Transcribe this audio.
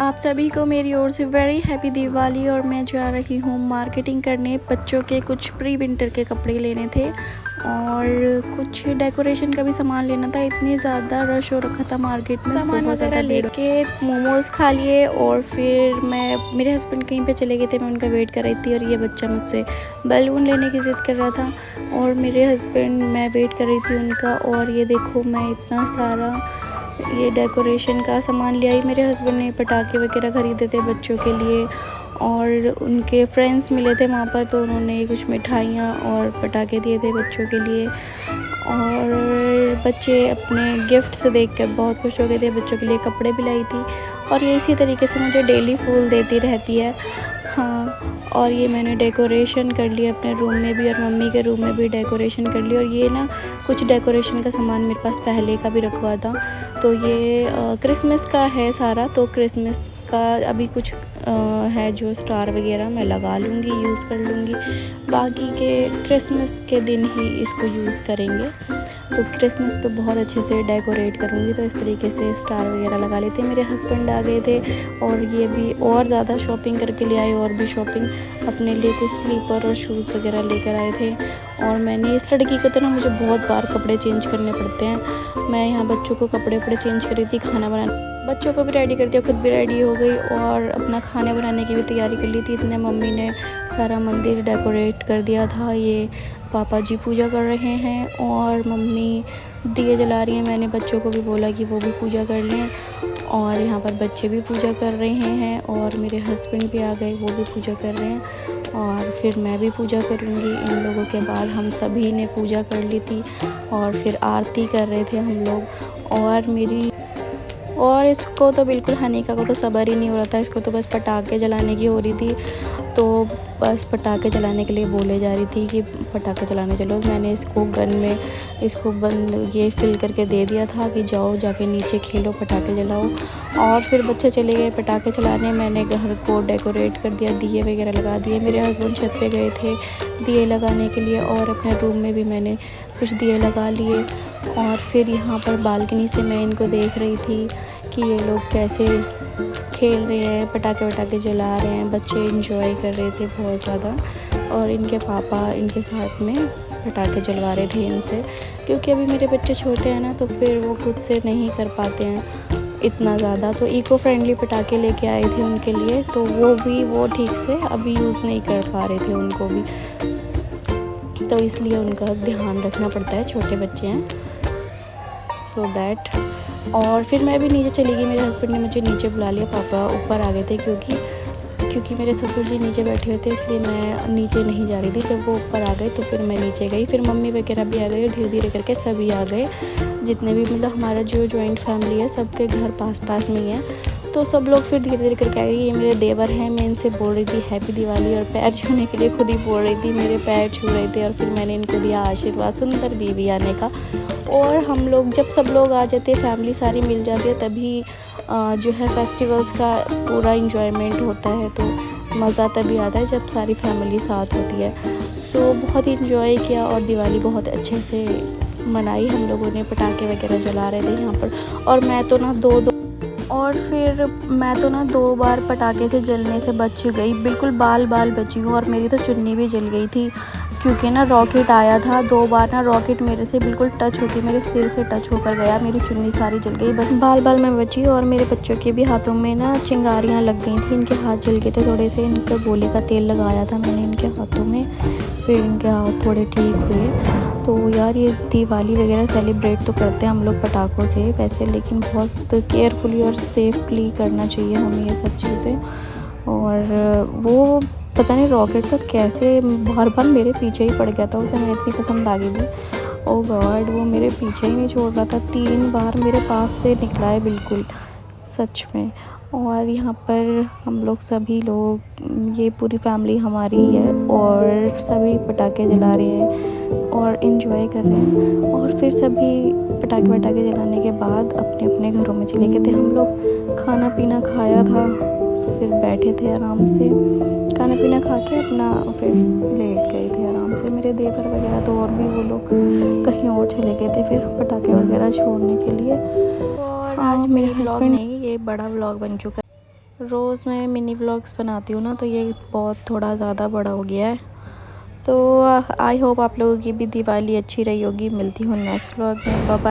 आप सभी को मेरी ओर से वेरी हैप्पी दिवाली। और मैं जा रही हूँ मार्केटिंग करने। बच्चों के कुछ प्री विंटर के कपड़े लेने थे और कुछ डेकोरेशन का भी सामान लेना था। इतनी ज़्यादा रश हो रखा था मार्केट में, सामान वगैरह लेके मोमोज़ खा लिए और फिर मेरे हस्बैंड कहीं पे चले गए थे, मैं उनका वेट कर रही थी। और ये बच्चा मुझसे बलून लेने की ज़िद कर रहा था और मेरे हस्बैंड, मैं वेट कर रही थी उनका। और ये देखो मैं इतना सारा ये डेकोरेशन का सामान ले आई। मेरे हस्बैंड ने पटाखे वगैरह ख़रीदे थे बच्चों के लिए और उनके फ्रेंड्स मिले थे वहाँ पर, तो उन्होंने कुछ मिठाइयाँ और पटाखे दिए थे बच्चों के लिए। और बच्चे अपने गिफ्ट से देख कर बहुत खुश हो गए थे। बच्चों के लिए कपड़े भी लाई थी और ये इसी तरीके से मुझे डेली फूल देती रहती है। हाँ, और ये मैंने डेकोरेशन कर लिया अपने रूम में भी और मम्मी के रूम में भी डेकोरेशन कर लिया। और ये ना कुछ डेकोरेशन का सामान मेरे पास पहले का भी रखवा था, तो ये क्रिसमस का है सारा। तो क्रिसमस का अभी कुछ है जो स्टार वगैरह मैं लगा लूँगी, यूज़ कर लूँगी। बाकी के क्रिसमस के दिन ही इसको यूज़ करेंगे। तो क्रिसमस पे बहुत अच्छे से डेकोरेट करूँगी, तो इस तरीके से स्टार वगैरह लगा लेते हैं। मेरे हस्बैंड आ गए थे और ये भी और ज़्यादा शॉपिंग करके ले आए, और भी शॉपिंग अपने लिए कुछ स्लीपर और शूज़ वगैरह लेकर आए थे। और मैंने इस लड़की को तो ना मुझे बहुत बार कपड़े चेंज करने पड़ते हैं। मैं यहाँ बच्चों को कपड़े चेंज कर रही थी, खाना बनाना, बच्चों को भी रेडी कर दिया, खुद भी रेडी हो गई और अपना खाने बनाने की भी तैयारी कर ली थी। इतने मम्मी ने सारा मंदिर डेकोरेट कर दिया था। ये पापा जी पूजा कर रहे हैं और मम्मी दिए जला रही हैं। मैंने बच्चों को भी बोला कि वो भी पूजा कर लें और यहाँ पर बच्चे भी पूजा कर रहे हैं और मेरे हस्बैंड भी आ गए, वो भी पूजा कर रहे हैं। और फिर मैं भी पूजा करूँगी। इन लोगों के बाद हम सभी ने पूजा कर ली थी और फिर आरती कर रहे थे हम लोग। और इसको तो बिल्कुल हनीका को तो सब्र ही नहीं हो रहा था, इसको तो बस पटाखे जलाने की हो रही थी। तो बस पटाखे जलाने के लिए बोले जा रही थी कि पटाखे जलाने चलो। मैंने इसको गन में बंद ये फिल करके दे दिया था कि जाओ जाके नीचे खेलो, पटाखे जलाओ। और फिर बच्चे चले गए पटाखे चलाने। मैंने घर को डेकोरेट कर दिया, दिए वगैरह लगा दिए। मेरे हस्बैंड छत पे गए थे दिए लगाने के लिए और अपने रूम में भी मैंने कुछ दिए लगा लिए। और फिर यहाँ पर बालकनी से मैं इनको देख रही थी कि ये लोग कैसे खेल रहे हैं, पटाखे जला रहे हैं। बच्चे एंजॉय कर रहे थे बहुत ज़्यादा और इनके पापा इनके साथ में पटाखे जलवा रहे थे इनसे, क्योंकि अभी मेरे बच्चे छोटे हैं ना, तो फिर वो खुद से नहीं कर पाते हैं इतना ज़्यादा। तो इको फ्रेंडली पटाखे लेके आए थे उनके लिए, तो वो ठीक से अभी यूज़ नहीं कर पा रहे थे उनको भी, तो इसलिए उनका ध्यान रखना पड़ता है, छोटे बच्चे हैं, सो दैट। और फिर मैं भी नीचे चली गई। मेरे हस्बैंड ने मुझे नीचे बुला लिया, पापा ऊपर आ गए थे क्योंकि मेरे ससुर जी नीचे बैठे हुए थे, इसलिए मैं नीचे नहीं जा रही थी। जब वो ऊपर आ गए तो फिर मैं नीचे गई। फिर मम्मी वगैरह भी आ गई और धीरे धीरे करके सभी आ गए, जितने भी मतलब हमारा जो जॉइंट फैमिली है सबके घर पास में ही है। तो सब लोग फिर धीरे धीरे करके आए। ये मेरे देवर हैं, मैं इनसे बोल रही थी हैप्पी दिवाली और पैर छूने के लिए खुद ही बोल रही थी, मेरे पैर छू रहे थे। और फिर मैंने इनको दिया आशीर्वाद सुंदर बीवी आने का। और हम लोग जब सब लोग आ जाते, फैमिली सारी मिल जाती है, तभी जो है फेस्टिवल्स का पूरा इंजॉयमेंट होता है। तो मज़ा तभी आता है जब सारी फैमिली साथ होती है। सो बहुत इंजॉय किया और दिवाली बहुत अच्छे से मनाई हम लोगों ने। पटाखे वगैरह जला रहे थे यहाँ पर और मैं तो ना दो बार पटाखे से जलने से बच गई, बिल्कुल बाल बची हूँ। और मेरी तो चुन्नी भी जल गई थी क्योंकि ना रॉकेट आया था। 2 बार ना रॉकेट मेरे से बिल्कुल टच होके मेरे सिर से टच होकर गया, मेरी चुन्नी सारी जल गई, बस बाल में बची। और मेरे बच्चों के भी हाथों में ना चिंगारियाँ लग गई थी, इनके हाथ जल गए थे थोड़े से। इनके गोली का तेल लगाया था मैंने इनके हाथों में, फिर इनके हाथ थोड़े ठीक हुए। तो यार ये दिवाली वगैरह सेलिब्रेट तो करते हैं हम लोग पटाखों से वैसे, लेकिन बहुत केयरफुली और सेफली करना चाहिए हमें ये सब चीज़ें। और वो पता नहीं रॉकेट तो कैसे बार मेरे पीछे ही पड़ गया था, उसे मैं इतनी पसंद आ गई थी। ओह गॉड, वो मेरे पीछे ही नहीं छोड़ रहा था, 3 बार मेरे पास से निकला है बिल्कुल, सच में। और यहाँ पर हम लोग सभी लोग, ये पूरी फैमिली हमारी है और सभी पटाखे जला रहे हैं और इन्जॉय कर रहे हैं। और फिर सभी पटाखे जलाने के बाद अपने अपने घरों में चले गए थे। हम लोग खाना पीना खाया था, फिर बैठे थे आराम से, खाना पीना खा के अपना फिर लेट गए थे आराम से। मेरे देवर वगैरह तो और भी वो लोग कहीं और चले गए थे फिर पटाखे वगैरह छोड़ने के लिए। और आज मेरे हस्बैंड, नहीं ये बड़ा व्लॉग बन चुका है। रोज़ मैं मिनी व्लॉग्स बनाती हूँ ना, तो ये बहुत थोड़ा ज़्यादा बड़ा हो गया है। तो आई होप आप लोगों की भी दिवाली अच्छी रही होगी। मिलती हूँ नेक्स्ट व्लॉग में। Bye bye.